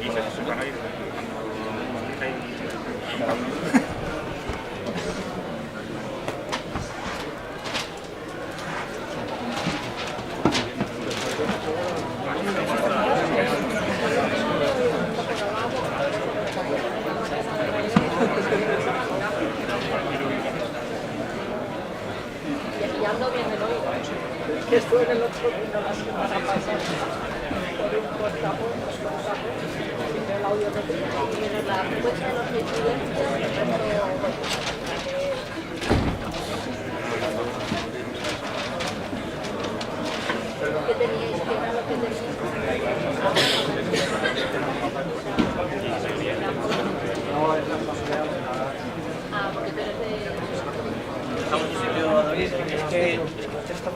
y se van a ir que estuve en el otro vino la semana pasada por un portavoz, y el audio no tenía. Y en la propuesta de los estudiantes, ¿qué teníais? ¿Qué era lo que teníais? Ah, porque tú eres de... Estamos en sitio, David, es que está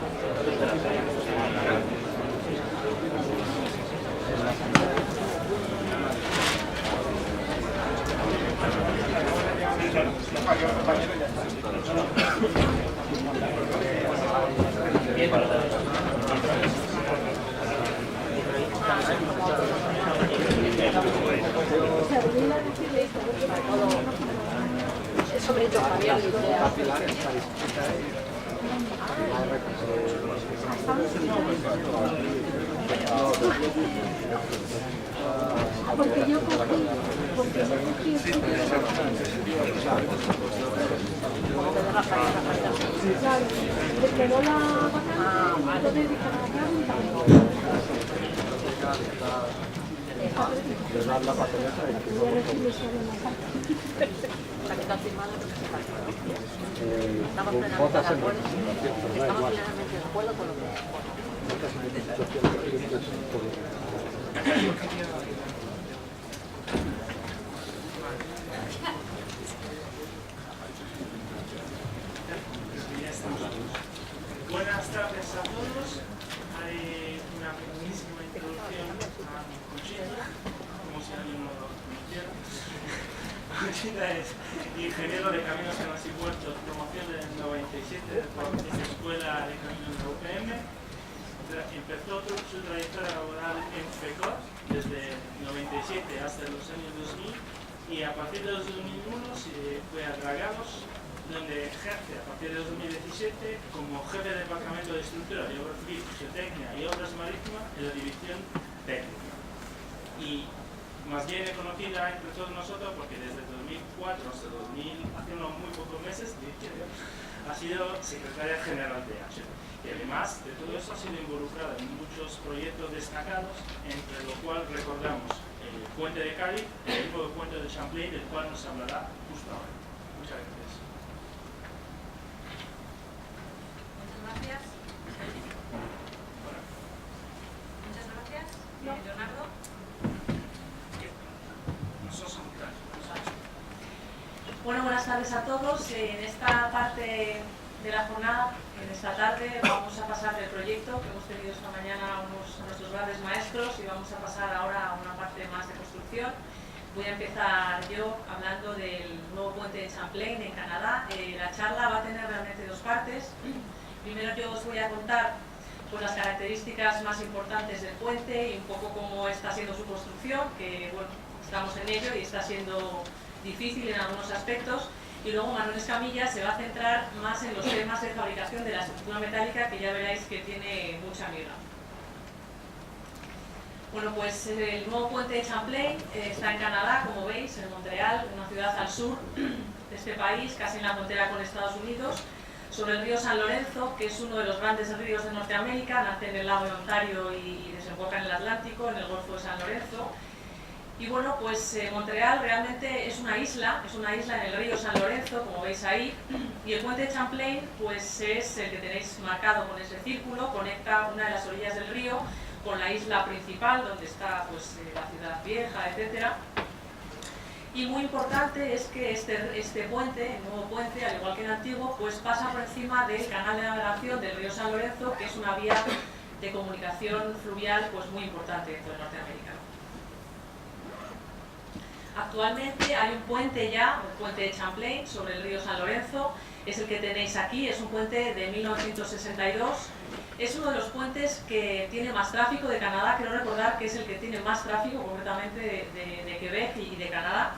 sobre todo Javier, porque yo cogí claro, me quedó la banana, lo dedico a la la que está firmada no se falta. Estamos plenamente de acuerdo. Estamos plenamente de acuerdo con lo que Buenas tardes a todos. Haré una pequeñísima introducción a Conchita, como si alguien no lo conociera. Conchita es ingeniero de Caminos y Puertos, promoción del 97 por la Escuela de Caminos de UPM. Empezó su trayectoria laboral en FECOR desde el 97 hasta los años 2000 y a partir de los 2001 se fue a Dragados, donde ejerce a partir de 2017 como jefe de departamento de estructura de obras civiles, geotecnia y obras marítimas en la división técnica. Y más bien es conocida entre todos nosotros porque desde 2004 hasta 2000, hace unos muy pocos meses, ha sido secretaria general de H. Y además de todo eso ha sido involucrada en muchos proyectos destacados, entre lo cual recordamos el puente de Cádiz, el nuevo puente de Champlain, del cual nos hablará justo ahora. Muchas gracias. Gracias. Muchas gracias. Leonardo. Bueno, buenas tardes a todos. En esta parte de la jornada, en esta tarde, vamos a pasar del proyecto que hemos tenido esta mañana a nuestros grandes maestros y vamos a pasar ahora a una parte más de construcción. Voy a empezar yo hablando del nuevo puente de Champlain en Canadá. La charla va a tener realmente dos partes. Primero yo os voy a contar pues, las características más importantes del puente y un poco cómo está siendo su construcción, que bueno, estamos en ello y está siendo difícil en algunos aspectos. Y luego Manuel Escamilla se va a centrar más en los temas de fabricación de la estructura metálica, que ya veréis que tiene mucha miga. Bueno, pues el nuevo puente de Champlain está en Canadá, como veis, en Montreal, una ciudad al sur de este país, casi en la frontera con Estados Unidos, sobre el río San Lorenzo, que es uno de los grandes ríos de Norteamérica, nace en el lago de Ontario y desemboca en el Atlántico, en el Golfo de San Lorenzo. Y bueno, pues Montreal realmente es una isla en el río San Lorenzo, como veis ahí, y el puente de Champlain pues es el que tenéis marcado con ese círculo, conecta una de las orillas del río con la isla principal, donde está pues, la ciudad vieja, etc. Y muy importante es que este puente, el nuevo puente, al igual que el antiguo, pues pasa por encima del canal de navegación del río San Lorenzo, que es una vía de comunicación fluvial pues, muy importante dentro de Norteamérica. Actualmente hay un puente ya, el puente de Champlain, sobre el río San Lorenzo, es el que tenéis aquí, es un puente de 1962. Es uno de los puentes que tiene más tráfico de Canadá. Quiero recordar que es el que tiene más tráfico concretamente de Quebec y de Canadá.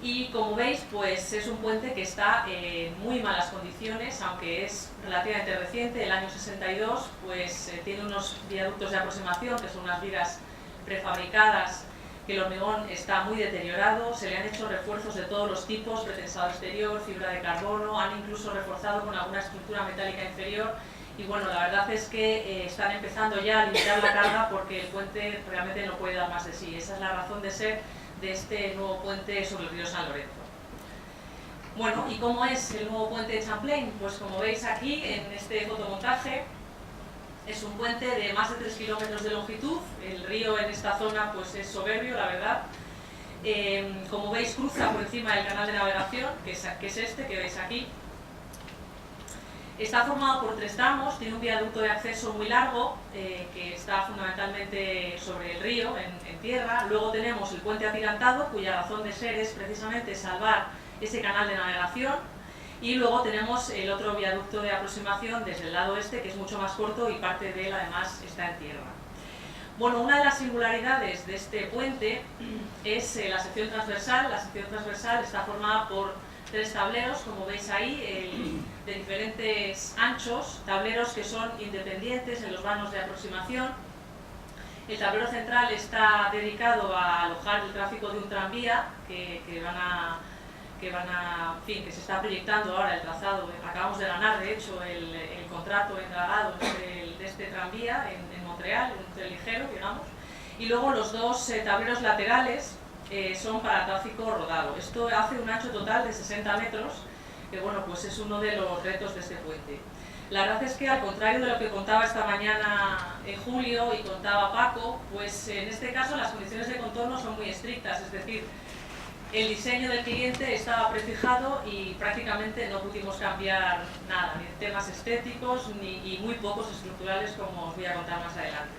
Y como veis, pues es un puente que está en muy malas condiciones, aunque es relativamente reciente, el año 62, pues tiene unos viaductos de aproximación, que son unas vigas prefabricadas, que el hormigón está muy deteriorado, se le han hecho refuerzos de todos los tipos, pretensado exterior, fibra de carbono, han incluso reforzado con alguna estructura metálica inferior, y bueno, la verdad es que están empezando ya a limitar la carga porque el puente realmente no puede dar más de sí. Esa es la razón de ser de este nuevo puente sobre el río San Lorenzo. Bueno, ¿y cómo es el nuevo puente de Champlain? Pues como veis aquí en este fotomontaje, es un puente de más de 3 kilómetros de longitud. El río en esta zona pues es soberbio, la verdad. Como veis, cruza por encima del canal de navegación, que es este que veis aquí. Está formado por 3 tramos, tiene un viaducto de acceso muy largo, que está fundamentalmente sobre el río, en tierra. Luego tenemos el puente atirantado, cuya razón de ser es precisamente salvar ese canal de navegación. Y luego tenemos el otro viaducto de aproximación desde el lado este, que es mucho más corto y parte de él además está en tierra. Bueno, una de las singularidades de este puente es la sección transversal. La sección transversal está formada por 3 tableros, como veis ahí, de diferentes anchos, tableros que son independientes en los vanos de aproximación. El tablero central está dedicado a alojar el tráfico de un tranvía que se está proyectando ahora el trazado. Acabamos de ganar, de hecho, el contrato en dragados de este tranvía en Montreal, un tren ligero, digamos. Y luego los 2 tableros laterales son para tráfico rodado. Esto hace un ancho total de 60 metros, que bueno, pues es uno de los retos de este puente. La verdad es que, al contrario de lo que contaba esta mañana Julio y contaba Paco, pues en este caso las condiciones de contorno son muy estrictas, es decir, el diseño del cliente estaba prefijado y prácticamente no pudimos cambiar nada, ni temas estéticos y muy pocos estructurales, como os voy a contar más adelante.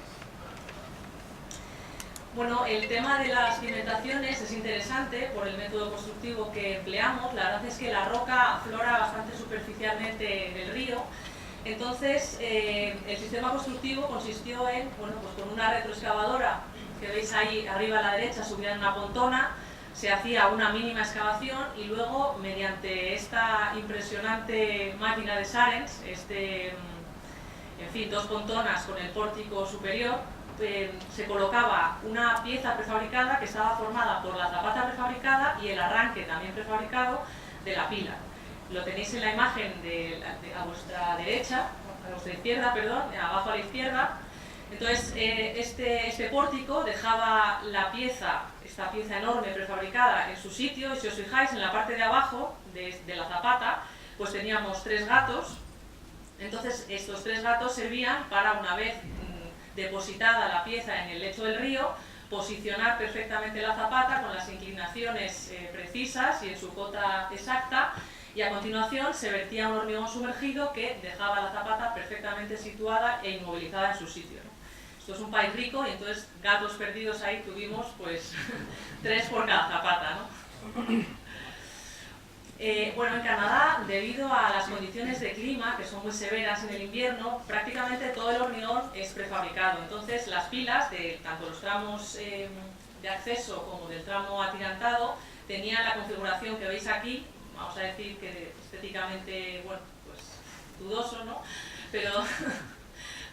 Bueno, el tema de las cimentaciones es interesante por el método constructivo que empleamos. La verdad es que la roca aflora bastante superficialmente en el río. Entonces, el sistema constructivo consistió en, bueno, pues con una retroexcavadora que veis ahí arriba a la derecha, subida en una pontona, se hacía una mínima excavación y luego, mediante esta impresionante máquina de Sarens, en fin, 2 pontonas con el pórtico superior, se colocaba una pieza prefabricada que estaba formada por la zapata prefabricada y el arranque también prefabricado de la pila. Lo tenéis en la imagen a vuestra derecha, a vuestra izquierda, perdón, abajo a la izquierda. Entonces, este pórtico dejaba esta pieza enorme prefabricada en su sitio, y si os fijáis en la parte de abajo de la zapata, pues teníamos 3 gatos. Entonces, estos 3 gatos servían para, una vez depositada la pieza en el lecho del río, posicionar perfectamente la zapata con las inclinaciones precisas y en su cota exacta, y a continuación se vertía un hormigón sumergido que dejaba la zapata perfectamente situada e inmovilizada en su sitio, ¿no? Esto es un país rico y entonces gatos perdidos ahí tuvimos pues 3 por cada zapata, ¿no? Bueno, en Canadá, debido a las condiciones de clima, que son muy severas en el invierno, prácticamente todo el hormigón es prefabricado. Entonces, las pilas de tanto los tramos de acceso como del tramo atirantado tenían la configuración que veis aquí. Vamos a decir que estéticamente, bueno, pues dudoso, ¿no? Pero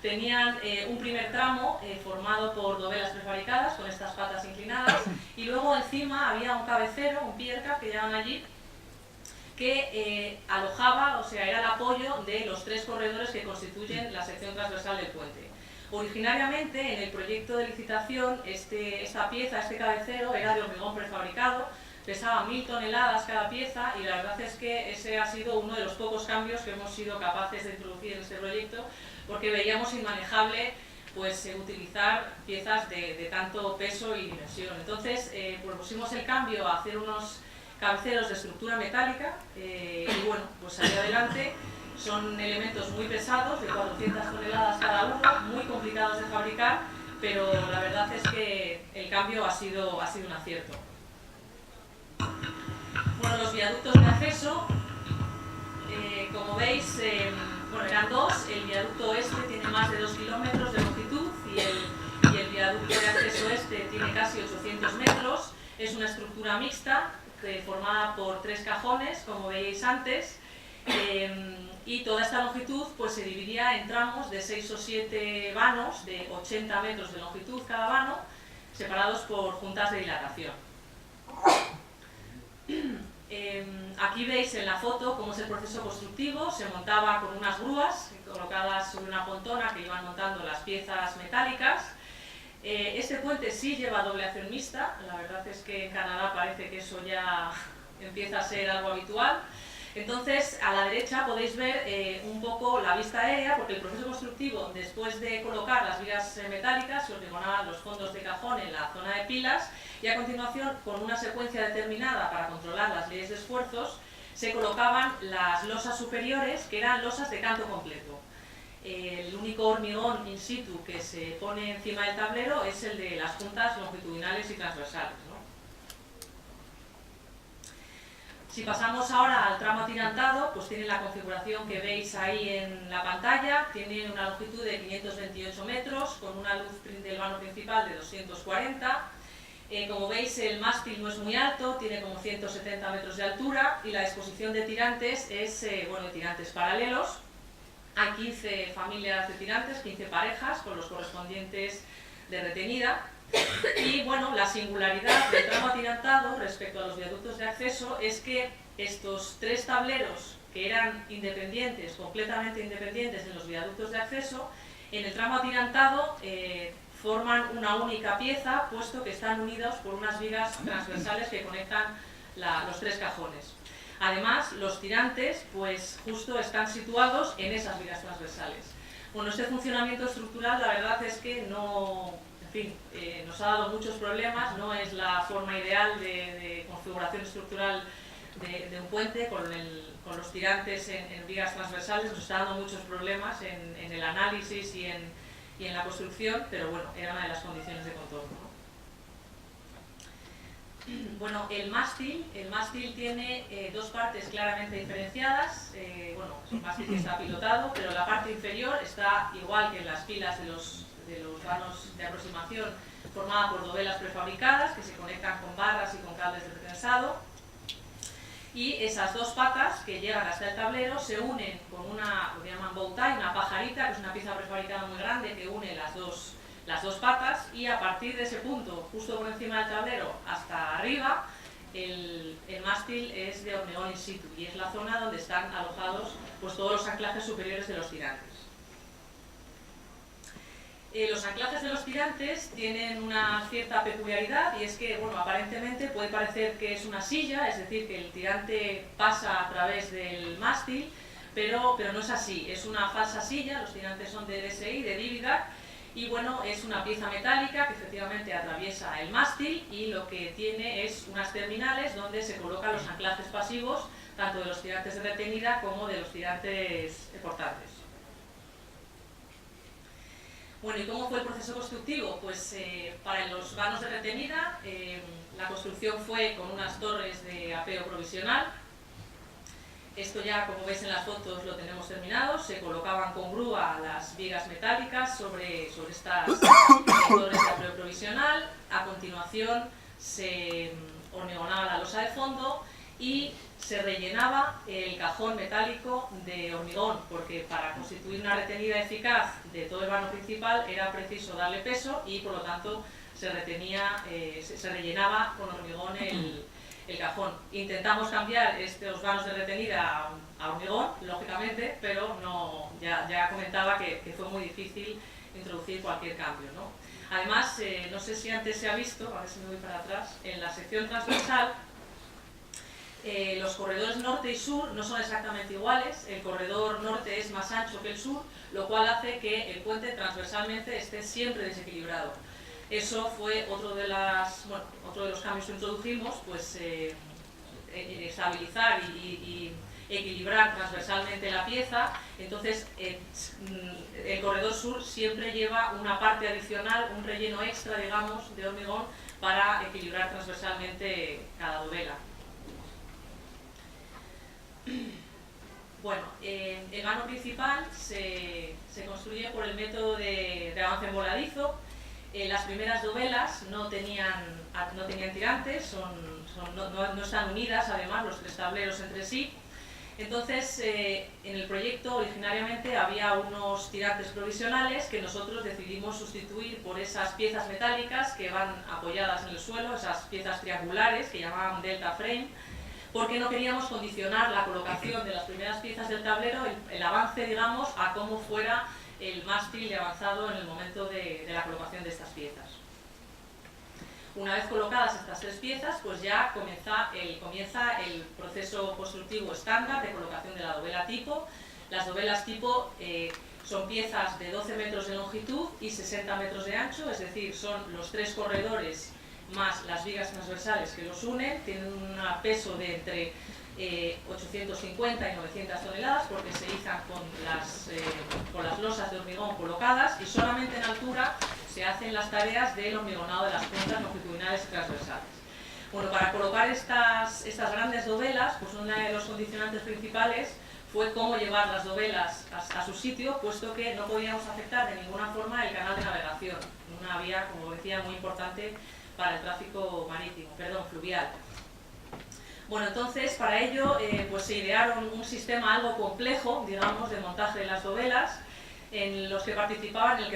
tenían un primer tramo formado por dovelas prefabricadas con estas patas inclinadas, y luego encima había un cabecero, un piercap que llaman allí, que alojaba, o sea, era el apoyo de los 3 corredores que constituyen la sección transversal del puente. Originariamente, en el proyecto de licitación, esta pieza, este cabecero, era de hormigón prefabricado, pesaba 1000 toneladas cada pieza, y la verdad es que ese ha sido uno de los pocos cambios que hemos sido capaces de introducir en este proyecto, porque veíamos inmanejable pues, utilizar piezas de tanto peso y dimensión. Entonces, propusimos el cambio a hacer unos cabeceros de estructura metálica, y bueno, pues salió adelante. Son elementos muy pesados, de 400 toneladas cada uno, muy complicados de fabricar, pero la verdad es que el cambio ha sido un acierto. Bueno, los viaductos de acceso Como veis, bueno, eran dos. El viaducto oeste tiene más de 2 kilómetros de longitud y el viaducto de acceso este tiene casi 800 metros. Es una estructura mixta formada por 3 cajones, como veíais antes, y toda esta longitud pues, se dividía en tramos de 6 o 7 vanos de 80 metros de longitud cada vano, separados por juntas de dilatación. Aquí veis en la foto cómo es el proceso constructivo. Se montaba con unas grúas colocadas sobre una pontona que iban montando las piezas metálicas. Este puente sí lleva doble acción mixta. La verdad es que en Canadá parece que eso ya empieza a ser algo habitual. Entonces, a la derecha podéis ver un poco la vista aérea, porque el proceso constructivo, después de colocar las vigas metálicas, se hormigonaban los fondos de cajón en la zona de pilas, y a continuación, con una secuencia determinada para controlar las leyes de esfuerzos, se colocaban las losas superiores, que eran losas de canto completo. El único hormigón in situ que se pone encima del tablero es el de las juntas longitudinales y transversales, ¿no? Si pasamos ahora al tramo atirantado, pues tiene la configuración que veis ahí en la pantalla. Tiene una longitud de 528 metros, con una luz del vano principal de 240. Como veis, el mástil no es muy alto, tiene como 170 metros de altura, y la disposición de tirantes es, bueno, tirantes paralelos. Hay 15 familias de tirantes, 15 parejas, con los correspondientes de retenida. Y bueno, la singularidad del tramo atirantado respecto a los viaductos de acceso es que estos 3 tableros que eran independientes, completamente independientes en los viaductos de acceso, en el tramo atirantado forman una única pieza, puesto que están unidos por unas vigas transversales que conectan los 3 cajones. Además, los tirantes pues justo están situados en esas vigas transversales. Bueno, este funcionamiento estructural la verdad es que no, en fin, nos ha dado muchos problemas. No es la forma ideal de configuración estructural de un puente con los tirantes en vigas transversales. Nos está dando muchos problemas en el análisis y en la construcción, pero bueno, era una de las condiciones de contorno, ¿no? Bueno, el mástil tiene 2 partes claramente diferenciadas. Bueno, es un mástil que está pilotado, pero la parte inferior está igual que en las pilas de los vanos de aproximación, formada por dovelas prefabricadas que se conectan con barras y con cables de pretensado. Y esas 2 patas que llegan hasta el tablero se unen con lo que llaman bow tie, una pajarita, que es una pieza prefabricada muy grande que une las dos patas, y a partir de ese punto, justo por encima del tablero hasta arriba, el mástil es de hormigón in situ, y es la zona donde están alojados pues, todos los anclajes superiores de los tirantes. Los anclajes de los tirantes tienen una cierta peculiaridad, y es que, bueno, aparentemente puede parecer que es una silla, es decir, que el tirante pasa a través del mástil, pero no es así. Es una falsa silla. Los tirantes son de DSI, de Dividac, y bueno, es una pieza metálica que efectivamente atraviesa el mástil, y lo que tiene es unas terminales donde se colocan los anclajes pasivos, tanto de los tirantes de retenida como de los tirantes portantes. Bueno, ¿y cómo fue el proceso constructivo? Pues para los vanos de retenida, la construcción fue con unas torres de apeo provisional. Esto ya, como veis en las fotos, lo tenemos terminado. Se colocaban con grúa las vigas metálicas sobre estas torres de apeo provisional. A continuación se hormigonaba la losa de fondo y se rellenaba el cajón metálico de hormigón, porque para constituir una retenida eficaz de todo el vano principal era preciso darle peso, y por lo tanto se rellenaba con hormigón el cajón. Intentamos cambiar estos vanos de retenida a hormigón, lógicamente, pero no, ya comentaba que fue muy difícil introducir cualquier cambio, ¿no? Además, no sé si antes se ha visto, a ver si me voy para atrás, en la sección transversal, los corredores norte y sur no son exactamente iguales. El corredor norte es más ancho que el sur, lo cual hace que el puente transversalmente esté siempre desequilibrado. Eso fue otro de los cambios que introdujimos, pues estabilizar y equilibrar transversalmente la pieza. Entonces el corredor sur siempre lleva una parte adicional, un relleno extra, digamos, de hormigón para equilibrar transversalmente cada dovela. Bueno, el vano principal se construye por el método de avance voladizo. Las primeras dovelas no tenían tirantes, no están unidas además los tres tableros entre sí. Entonces, en el proyecto originariamente había unos tirantes provisionales que nosotros decidimos sustituir por esas piezas metálicas que van apoyadas en el suelo, esas piezas triangulares que llamaban delta frame, porque no queríamos condicionar la colocación de las primeras piezas del tablero, el avance, digamos, a cómo fuera el mástil de avanzado en el momento de la colocación de estas piezas. Una vez colocadas estas tres piezas, pues ya comienza el proceso constructivo estándar de colocación de la dovela tipo. Las dovelas tipo son piezas de 12 metros de longitud y 60 metros de ancho, es decir, son los tres corredores más las vigas transversales que los unen. Tienen un peso de entre 850 y 900 toneladas porque se izan con las losas de hormigón colocadas, y solamente en altura se hacen las tareas del hormigonado de las puntas longitudinales y transversales. Bueno, para colocar estas grandes dovelas, pues uno de los condicionantes principales fue cómo llevar las dovelas a su sitio, puesto que no podíamos afectar de ninguna forma el canal de navegación, una vía, como decía, muy importante para el tráfico fluvial. Bueno, entonces para ello pues se idearon un sistema algo complejo, digamos, de montaje de las dovelas, en el que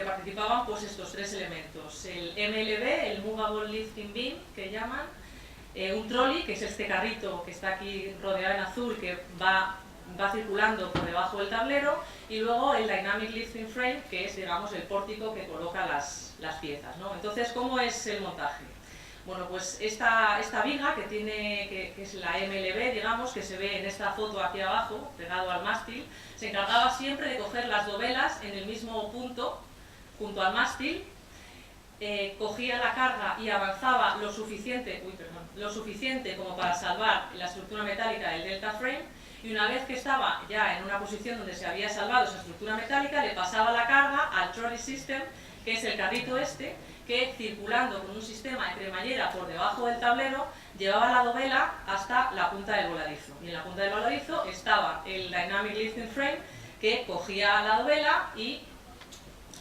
participaban pues estos tres elementos: el MLB, el Movable Lifting Beam, que llaman, un trolley, que es este carrito que está aquí rodeado en azul, que va circulando por debajo del tablero, y luego el Dynamic Lifting Frame, que es, digamos, el pórtico que coloca las piezas, ¿no? Entonces, ¿cómo es el montaje? Bueno, pues esta viga que es la MLB, digamos, que se ve en esta foto aquí abajo, pegado al mástil, se encargaba siempre de coger las dovelas en el mismo punto, junto al mástil, cogía la carga y avanzaba lo suficiente como para salvar la estructura metálica del delta frame, y una vez que estaba ya en una posición donde se había salvado esa estructura metálica, le pasaba la carga al trolley system, que es el carrito este, que circulando con un sistema de cremallera por debajo del tablero llevaba la dovela hasta la punta del voladizo. Y en la punta del voladizo estaba el Dynamic Lifting Frame, que cogía la dovela y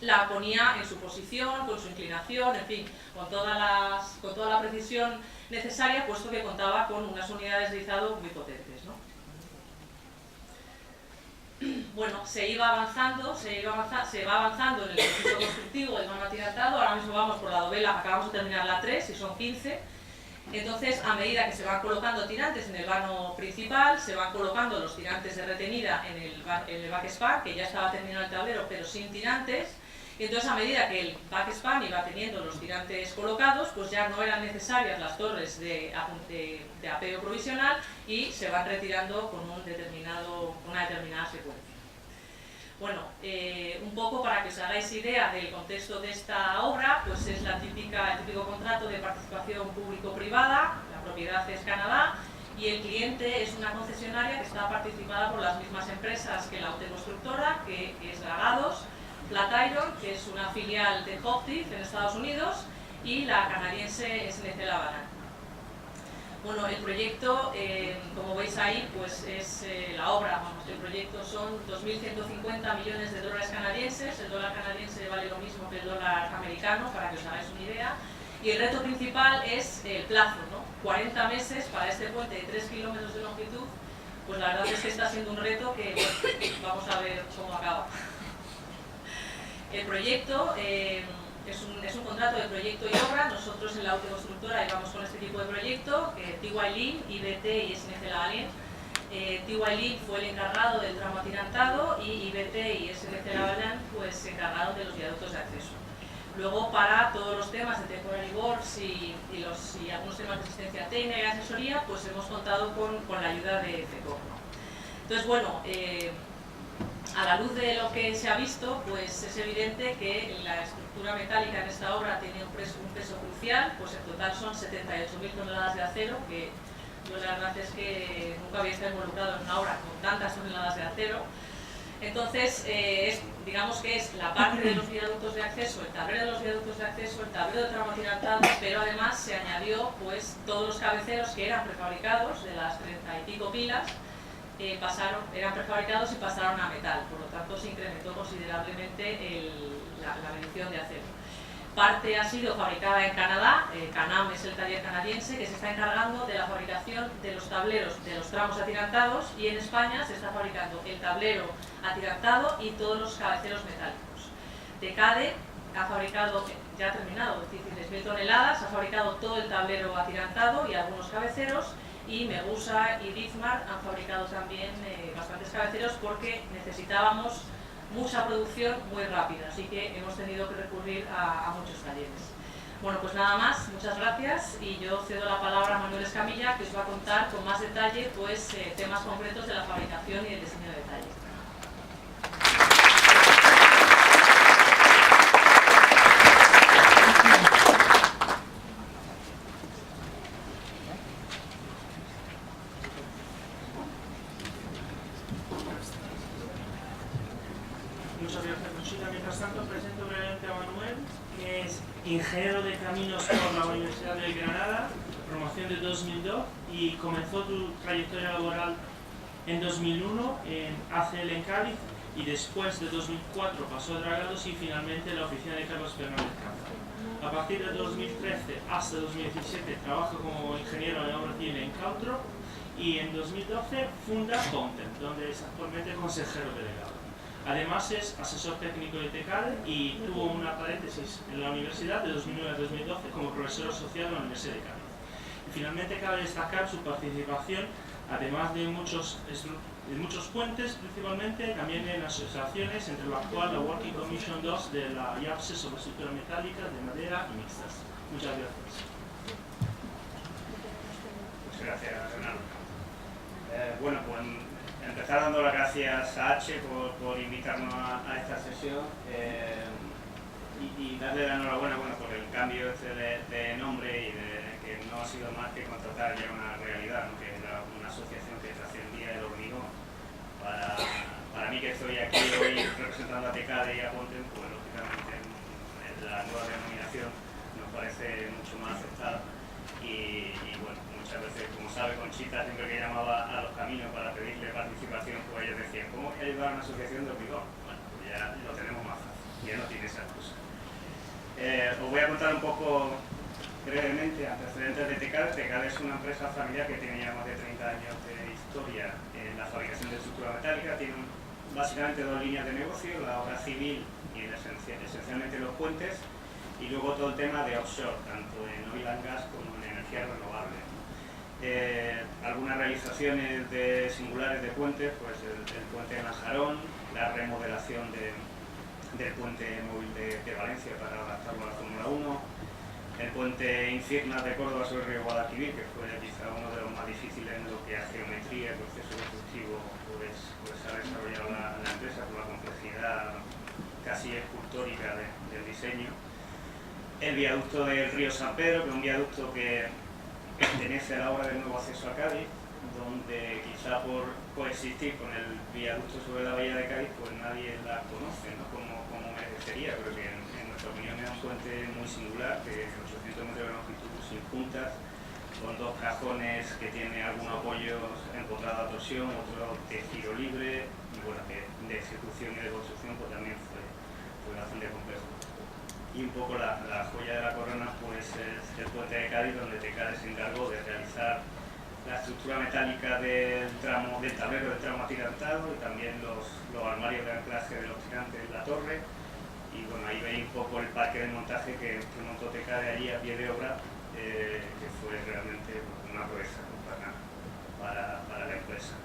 la ponía en su posición, con su inclinación, en fin, con toda la precisión necesaria, puesto que contaba con unas unidades de izado muy potentes, ¿no? Bueno, se va avanzando en el proceso constructivo del vano atirantado. Ahora mismo vamos por la dovela, acabamos de terminar la 3 y son 15. Entonces, a medida que se van colocando tirantes en el vano principal, se van colocando los tirantes de retenida en el backspan, que ya estaba terminado el tablero pero sin tirantes. Y entonces, a medida que el backspan iba teniendo los tirantes colocados, pues ya no eran necesarias las torres de apeo provisional y se van retirando con una determinada secuencia. Bueno, un poco para que os hagáis idea del contexto de esta obra, pues es el típico contrato de participación público-privada, la propiedad es Canadá, y el cliente es una concesionaria que está participada por las mismas empresas que la autoconstructora, que es Dragados, Flatiron, que es una filial de Hochtief en Estados Unidos, y la canadiense SNC Lavalin. Bueno, el proyecto, como veis ahí, pues es la obra, el proyecto son 2.150 millones de dólares canadienses. El dólar canadiense vale lo mismo que el dólar americano, para que os hagáis una idea. Y el reto principal es el plazo, ¿no? 40 meses para este puente de 3 kilómetros de longitud. Pues la verdad es que está siendo un reto que, bueno, vamos a ver cómo acaba. El proyecto es un contrato de proyecto y obra. Nosotros en la autoconstructora llevamos con este tipo de proyecto, TY Lin, IBT y SNC Lavalin. TY Lin fue el encargado del tramo atirantado y IBT y SNC Lavalin pues se encargaron de los viaductos de acceso. Luego, para todos los temas de temporary works y algunos temas de asistencia técnica y asesoría, pues hemos contado con la ayuda de FECOR, ¿no? Entonces, bueno, a la luz de lo que se ha visto, pues es evidente que la estructura metálica en esta obra tiene un peso crucial, pues en total son 78.000 toneladas de acero, que yo la verdad es que nunca había estado involucrado en una obra con tantas toneladas de acero. Entonces, digamos que es la parte de los viaductos de acceso, el tablero de los viaductos de acceso, el tablero de tramo atirantado, pero además se añadió pues todos los cabeceros que eran prefabricados de las 30 y pico pilas, eran prefabricados y pasaron a metal, por lo tanto se incrementó considerablemente la medición de acero. Parte ha sido fabricada en Canadá, Can-Am es el taller canadiense que se está encargando de la fabricación de los tableros de los tramos atirantados, y en España se está fabricando el tablero atirantado y todos los cabeceros metálicos. Decade ha fabricado, ya ha terminado, 16.000 toneladas, ha fabricado todo el tablero atirantado y algunos cabeceros, y Megusa y Bizmar han fabricado también bastantes cabeceros porque necesitábamos mucha producción muy rápida, así que hemos tenido que recurrir a muchos talleres. Bueno, pues nada más, muchas gracias, y yo cedo la palabra a Manuel Escamilla, que os va a contar con más detalle pues, temas concretos de la fabricación y el diseño de detalle. Muchas gracias, Conchita. Mientras tanto, presento brevemente a Manuel, que es ingeniero de caminos por la Universidad de Granada, promoción de 2002, y comenzó tu trayectoria laboral en 2001 en ACL en Cádiz, y después de 2004 pasó a Dragados y finalmente la oficina de Carlos Fernández Caza. A partir de 2013 hasta 2017 trabaja como ingeniero en obra civil en Caltro, y en 2012 funda Content, donde es actualmente consejero delegado. Además es asesor técnico de TECADE y tuvo una paréntesis en la universidad de 2009 a 2012 como profesor asociado en la Universidad de Cádiz. Y finalmente cabe destacar su participación, además de muchos puentes, principalmente también en asociaciones, entre la cual la Working Commission 2 de la IAPSE sobre estructura metálica, de madera y mixtas. Muchas gracias. Muchas gracias, Fernando. Bueno, pues empezar dando las gracias a H por invitarnos a esta sesión y darle la enhorabuena por el cambio de nombre y que no ha sido más que contratar ya una realidad, ¿no? Que era una asociación que trascendía el hormigón. Para mí, que estoy aquí hoy representando a TECADE y a Content, pues lógicamente la nueva denominación nos parece mucho más aceptada. Y bueno, muchas veces, como sabe Conchita, siempre que llamaba a los caminos para pedirle participación, pues ellos decían, ¿cómo voy a ayudar a una asociación de hormigón? Bueno, pues ya lo tenemos más fácil, ya no tiene esa excusa. Os voy a contar un poco brevemente antecedentes de TECADE. TECADE es una empresa familiar que tiene ya más de 30 años de historia en la fabricación de estructura metálica. Tiene básicamente dos líneas de negocio, la obra civil y esencialmente los puentes, y luego todo el tema de offshore, tanto en oil and gas como en energía renovable. Algunas realizaciones singulares de puentes, pues el puente de Lanjarón, la remodelación del puente móvil de Valencia para adaptarlo a la Fórmula 1, el puente Infirnas de Córdoba sobre el río Guadalquivir, que fue quizá uno de los más difíciles en lo que a geometría y proceso constructivo pues ha desarrollado la empresa por la complejidad casi escultórica del diseño. El viaducto del río San Pedro, que es un viaducto que pertenece a la obra del nuevo acceso a Cádiz, donde quizá por coexistir con el viaducto sobre la bahía de Cádiz, pues nadie la conoce, ¿no? como merecería, pero que en nuestra opinión es un puente muy singular, de 800 metros de longitud sin puntas, con dos cajones que tiene algunos apoyos empotrados a torsión, otro de giro libre, y bueno, que de ejecución y de construcción pues también fue bastante complejo. Y un poco la joya de la corona pues es el puente de Cádiz, donde TECADE se encargó de realizar la estructura metálica del tablero del tramo atirantado y también los armarios de anclaje de los tirantes en la torre. Y bueno, ahí veis un poco el parque de montaje que montó TECADE allí a pie de obra, que fue realmente una proeza para la empresa.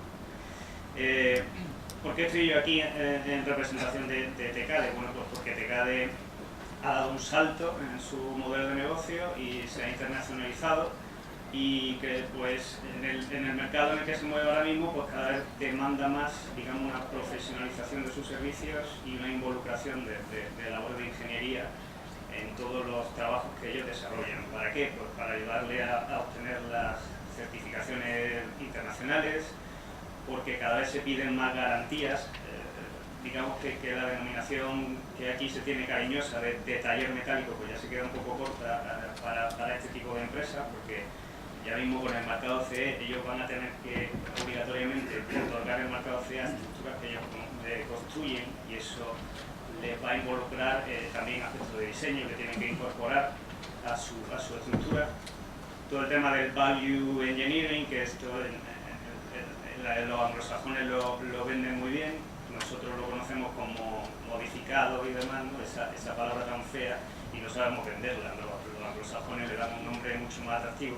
¿Por qué estoy yo aquí en representación de TECADE? Bueno, pues porque TECADE ha dado un salto en su modelo de negocio y se ha internacionalizado, y que pues en el mercado en el que se mueve ahora mismo pues cada vez demanda más, digamos, una profesionalización de sus servicios y una involucración de labores de ingeniería en todos los trabajos que ellos desarrollan. ¿Para qué? Pues para ayudarle a obtener las certificaciones internacionales, porque cada vez se piden más garantías. Digamos que la denominación que aquí se tiene cariñosa de taller metálico pues ya se queda un poco corta para este tipo de empresas, porque Ya mismo con el marcado CE ellos van a tener que obligatoriamente otorgar el marcado CE a estructuras que ellos construyen, y eso les va a involucrar también aspectos de diseño que tienen que incorporar a su estructura. Todo el tema del value engineering, que esto los anglosajones lo venden muy bien, nosotros lo conocemos como modificado y demás, ¿no? Esa palabra tan fea, y no sabemos venderla. Los anglosajones le dan un nombre mucho más atractivo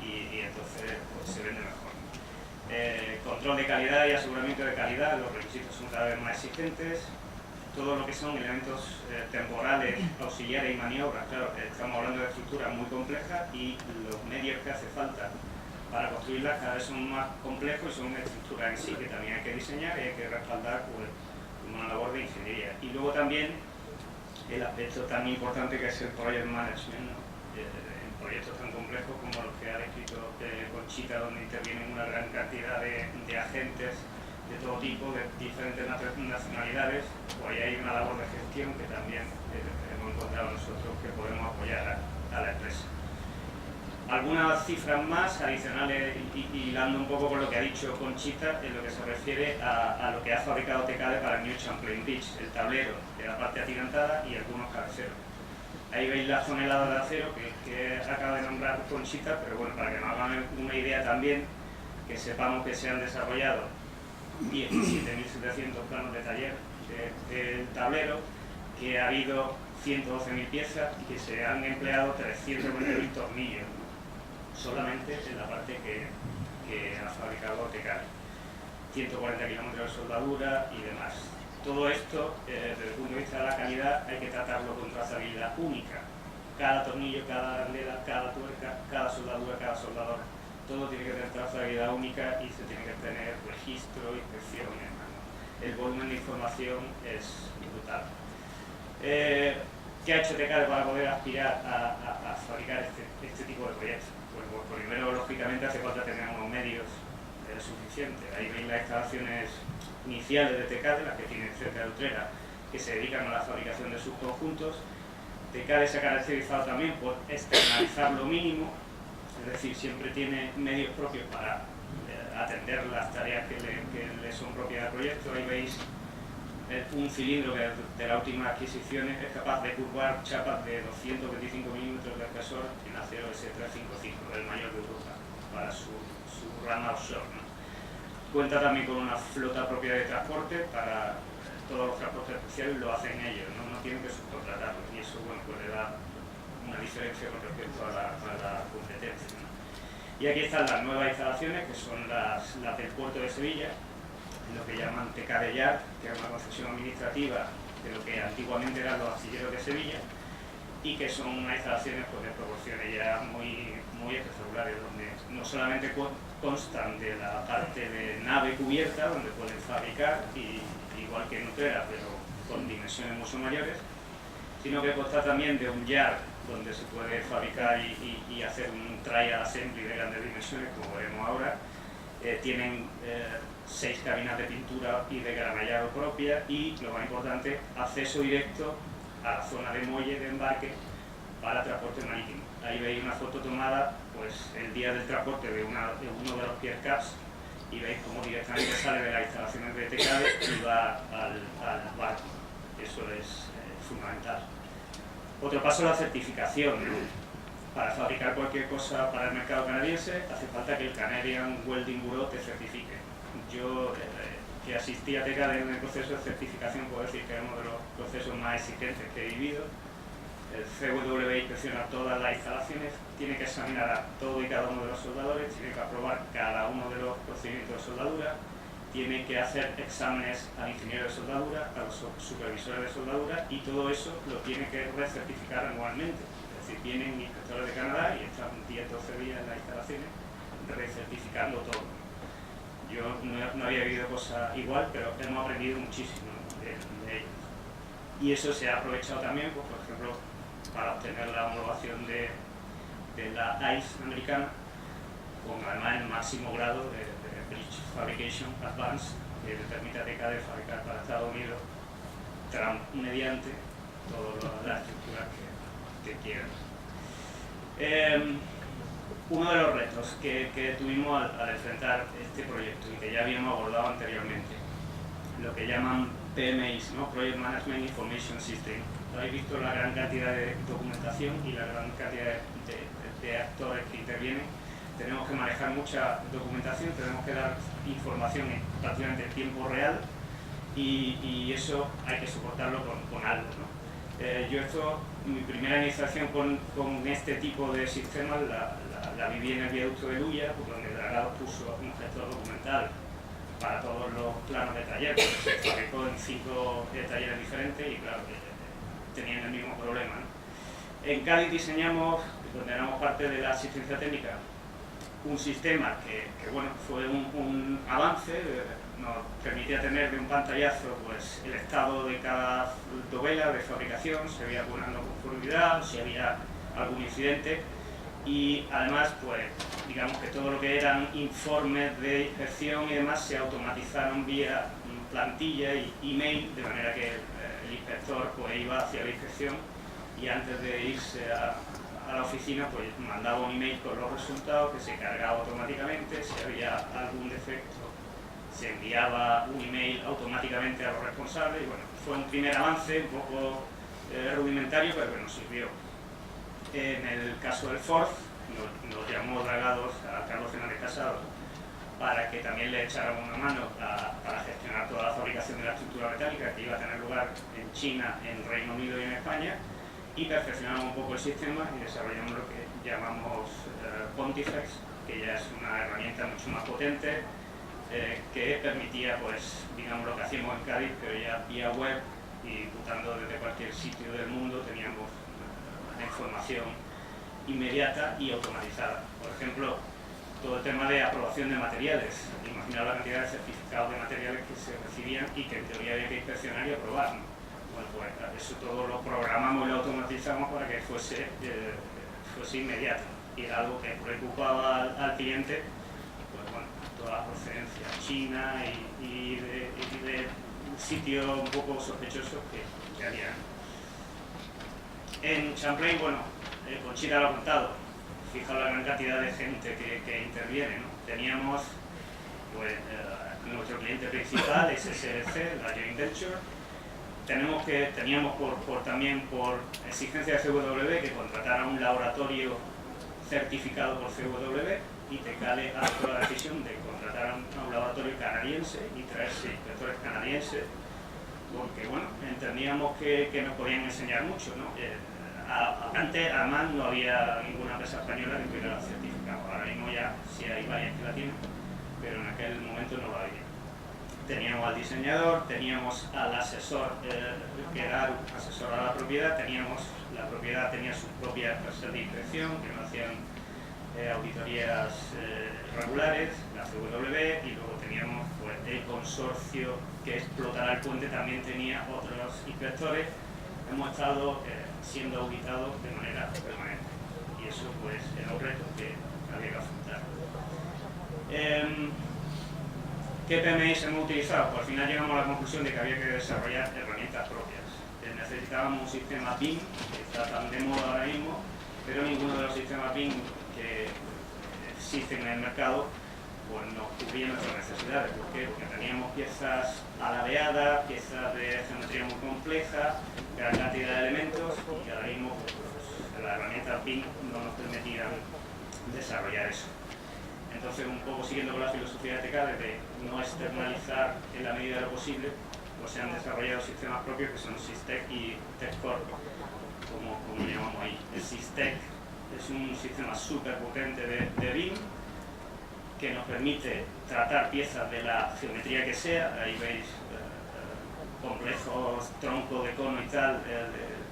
y entonces pues, se vende mejor. Control de calidad y aseguramiento de calidad, los requisitos son cada vez más exigentes. Todo lo que son elementos temporales, auxiliares y maniobras, claro, estamos hablando de estructuras muy complejas y los medios que hace falta para construirlas cada vez son más complejos y son estructuras en sí que también hay que diseñar y hay que respaldar pues, una labor de ingeniería. Y luego también el aspecto tan importante que es el project management, ¿no? En proyectos tan complejos como los que ha descrito Conchita, donde intervienen una gran cantidad de agentes de todo tipo, de diferentes nacionalidades, pues ahí hay una labor de gestión que también hemos encontrado nosotros que podemos apoyar a la empresa. Algunas cifras más adicionales, y hilando un poco con lo que ha dicho Conchita, en lo que se refiere a lo que ha fabricado TKD para el New Champlain Bridge, el tablero de la parte atirantada y algunos cabeceros. Ahí veis las toneladas de acero que acaba de nombrar Conchita, pero bueno, para que nos hagan una idea también, que sepamos que se han desarrollado 17.700 planos de taller del tablero, que ha habido 112.000 piezas y que se han empleado 320.000 tornillos, ¿no? Solamente en la parte que ha fabricado TKD. 140 kilómetros de soldadura y demás. Todo esto, desde el punto de vista de la calidad, hay que tratarlo con trazabilidad única. Cada tornillo, cada andela, cada tuerca, cada soldadura, cada soldador, todo tiene que tener trazabilidad única y se tiene que tener registro, inspecciones, ¿no? El volumen de información es brutal. ¿Qué ha hecho TKD para poder aspirar a fabricar este tipo de proyectos? Pues primero, lógicamente, hace falta tener unos medios suficientes. Ahí veis las instalaciones iniciales de TKD, las que tienen cerca de Utrera, que se dedican a la fabricación de sus conjuntos. TKD se ha caracterizado también por externalizar lo mínimo, es decir, siempre tiene medios propios para atender las tareas que le son propias al proyecto. Ahí veis un cilindro que de las últimas adquisiciones es capaz de curvar chapas de 225 milímetros de espesor en acero S355, el mayor de Europa, para su rama offshore, ¿no? Cuenta también con una flota propia de transporte para todos los transportes especiales, lo hacen ellos, no tienen que subcontratarlo, y eso bueno, pues le da una diferencia con respecto a la competencia, ¿no? Y aquí están las nuevas instalaciones, que son las del puerto de Sevilla, lo que llaman TKD Yard, que es una concesión administrativa de lo que antiguamente eran los astilleros de Sevilla, y que son unas instalaciones pues, de proporciones ya muy espectaculares, donde no solamente constan de la parte de nave cubierta, donde pueden fabricar, igual que en Utrera, pero con dimensiones mucho mayores, sino que consta también de un yard, donde se puede fabricar y hacer un trial assembly de grandes dimensiones, como veremos ahora. Tienen 6 cabinas de pintura y de granallado propia y, lo más importante, acceso directo a la zona de muelle de embarque para transporte marítimo. Ahí veis una foto tomada pues, el día del transporte de uno de los pier caps y veis cómo directamente sale de las instalaciones de TKD y va al barco. Eso es fundamental. Otro paso es la certificación, ¿no? Para fabricar cualquier cosa para el mercado canadiense hace falta que el Canadian Welding Bureau te certifique. Yo, que asistí a TKD en el proceso de certificación, puedo decir que es uno de los procesos más exigentes que he vivido. El CW inspecciona todas las instalaciones, tiene que examinar a todo y cada uno de los soldadores, tiene que aprobar cada uno de los procedimientos de soldadura, tiene que hacer exámenes al ingeniero de soldadura, a los supervisores de soldadura, y todo eso lo tiene que recertificar anualmente. Es decir, vienen inspectores de Canadá y están 10-12 días en las instalaciones recertificando todo. Yo no había vivido cosa igual, pero hemos aprendido muchísimo de ellos. Y eso se ha aprovechado también, pues, por ejemplo, para obtener la homologación de la ICE americana, con además el máximo grado de Bridge Fabrication Advanced, que le permite a TKD fabricar para Estados Unidos mediante todas las estructuras que quieran. uno de los retos que tuvimos al enfrentar este proyecto y que ya habíamos abordado anteriormente, lo que llaman PMIs, ¿no? Project Management Information System. Habéis visto la gran cantidad de documentación y la gran cantidad de actores que intervienen. Tenemos que manejar mucha documentación, tenemos que dar información prácticamente en tiempo real y eso hay que soportarlo con algo, ¿no? Mi primera iniciación con este tipo de sistemas la viví en el viaducto de Luya, donde Dragados puso un gestor documental para todos los planos de taller, porque se fabricó en 5 talleres diferentes y claro, tenían el mismo problema, ¿no? En Cádiz diseñamos, donde éramos parte de la asistencia técnica, un sistema que bueno, fue un avance, nos permitía tener de un pantallazo pues, el estado de cada dovela de fabricación, si había alguna no conformidad, si había algún incidente y además pues digamos que todo lo que eran informes de inspección y demás se automatizaron vía plantilla y email, de manera que el inspector pues iba hacia la inspección y antes de irse a la oficina pues mandaba un email con los resultados que se cargaba automáticamente. Si había algún defecto se enviaba un email automáticamente a los responsables y bueno, fue un primer avance un poco rudimentario, pero bueno, sirvió. En el caso del Ford nos llamó Dragados a Carlos Fernández Casado para que también le echáramos una mano para gestionar toda la fabricación de la estructura metálica que iba a tener lugar en China, en Reino Unido y en España, y perfeccionamos un poco el sistema y desarrollamos lo que llamamos Pontifex, que ya es una herramienta mucho más potente que permitía, pues, digamos lo que hacíamos en Cádiz, pero ya vía web y votando desde cualquier sitio del mundo teníamos una información inmediata y automatizada. Por ejemplo, todo el tema de aprobación de materiales. Imaginaos la cantidad de certificados de materiales que se recibían y que en teoría había que inspeccionar y aprobar, ¿no? Bueno, pues eso todo lo programamos y lo automatizamos para que fuese inmediato. Y era algo que preocupaba al cliente, pues bueno, toda la procedencia china y de sitios un poco sospechosos que había. En Champlain, bueno, Conchita lo ha contado, fijaos la gran cantidad de gente que interviene, ¿no? Teníamos pues, nuestro cliente principal, SSLC, la joint venture. Teníamos también por exigencia de CW que contratara un laboratorio certificado por CW y Tecale ha tomado la decisión de contratar a un laboratorio canadiense y traerse inspectores canadienses porque bueno, entendíamos que nos podían enseñar mucho, ¿no? Antes además no había ninguna empresa española que tuviera certificado, ahora mismo ya sí hay varias que la tienen, pero en aquel momento no lo había. Teníamos al diseñador, teníamos al asesor, que era asesor a la propiedad, la propiedad tenía sus propias empresas de inspección que no hacían auditorías regulares, la CW, y luego teníamos pues, el consorcio que explotara el puente, también tenía otros inspectores. Hemos estado siendo auditados de manera permanente y eso pues era un reto que había que afrontar. ¿Qué PMIs hemos utilizado? Pues al final llegamos a la conclusión de que había que desarrollar herramientas propias. Necesitábamos un sistema BIM, que está tan de moda ahora mismo, pero ninguno de los sistemas BIM que existen en el mercado pues nos cubría nuestras necesidades. ¿Por qué? Porque teníamos piezas alabeadas, piezas de geometría muy compleja, gran cantidad de elementos y ahora mismo pues, las herramientas BIM no nos permitían desarrollar eso. Entonces, un poco siguiendo con la filosofía de Tecale de no externalizar en la medida de lo posible, pues se han desarrollado sistemas propios que son SysTech y TechCore, como llamamos ahí. El SysTech es un sistema súper potente de BIM que nos permite tratar piezas de la geometría que sea. Ahí veis complejos, troncos de cono y tal,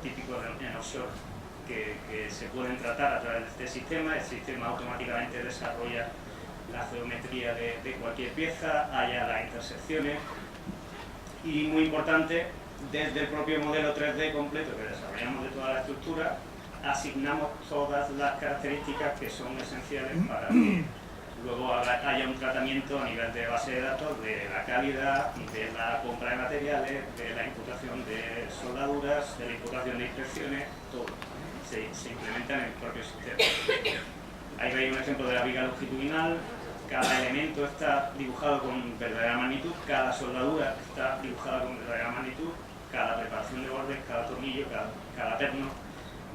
típicos en offshore, que se pueden tratar a través de este sistema. El sistema automáticamente desarrolla la geometría de cualquier pieza, halla las intersecciones y, muy importante, desde el propio modelo 3D completo que desarrollamos de toda la estructura, asignamos todas las características que son esenciales para que luego haya un tratamiento a nivel de base de datos de la calidad, de la compra de materiales, de la imputación de soldaduras, de la imputación de inspecciones, todo se implementa en el propio sistema. Ahí veis un ejemplo de la viga longitudinal. Cada elemento está dibujado con verdadera magnitud, cada soldadura está dibujada con verdadera magnitud, cada preparación de bordes, cada tornillo, cada perno.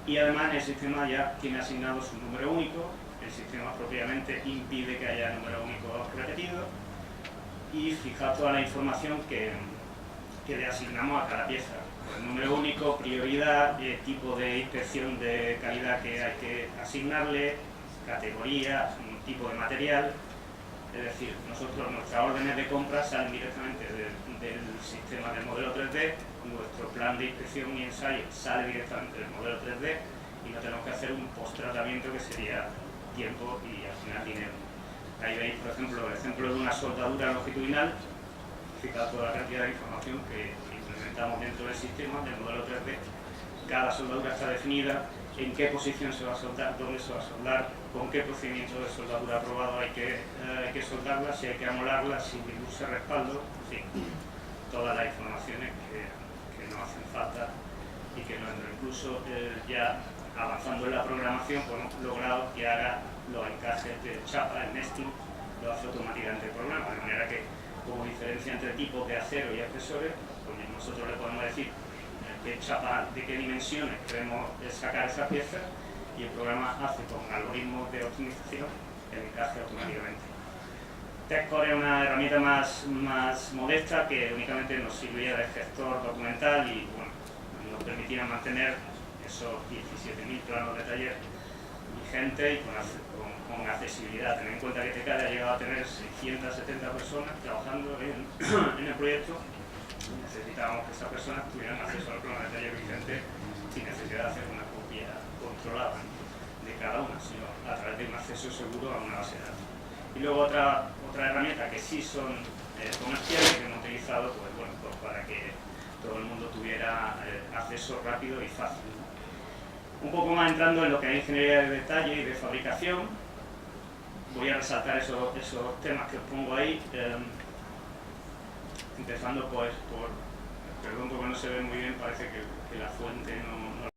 Y además el sistema ya tiene asignado su número único. El sistema propiamente impide que haya número único repetido. Y fijaos toda la información que le asignamos a cada pieza. El número único, prioridad, tipo de inspección de calidad que hay que asignarle, categoría, tipo de material. Es decir, nuestras órdenes de compra salen directamente del sistema del modelo 3D, nuestro plan de inspección y ensayo sale directamente del modelo 3D y no tenemos que hacer un post-tratamiento que sería tiempo y al final dinero. Ahí veis, por ejemplo, el ejemplo de una soldadura longitudinal. Fijaos toda la cantidad de información que implementamos dentro del sistema del modelo 3D. Cada soldadura está definida, en qué posición se va a soldar, dónde se va a soldar, con qué procedimiento de soldadura aprobado hay que soldarla, si hay que amolarla, si use respaldo, en fin, todas las informaciones que nos hacen falta y que incluso ya avanzando en la programación pues hemos logrado que haga los encajes de chapa, el nesting, lo hace automáticamente el programa, de manera que como diferencia entre tipos de acero y accesorios, pues nosotros le podemos decir qué chapa, de qué dimensiones queremos sacar esa pieza y el programa hace con algoritmos de optimización el encaje automáticamente. TechCore es una herramienta más modesta que únicamente nos servía de gestor documental y bueno, nos permitía mantener esos 17.000 planos de taller vigentes y con accesibilidad. Tened en cuenta que TechCore ha llegado a tener 670 personas trabajando en el proyecto. Necesitábamos que esas personas tuvieran acceso al plano de taller vigente sin necesidad de hacer una copia controlada de cada una, sino a través de un acceso seguro a una base de datos. Y luego otra herramienta que sí son comerciales que hemos utilizado pues para que todo el mundo tuviera acceso rápido y fácil. Un poco más entrando en lo que es ingeniería de detalle y de fabricación, voy a resaltar esos temas que os pongo ahí. Empezando pues perdón porque no se ve muy bien, parece que la fuente no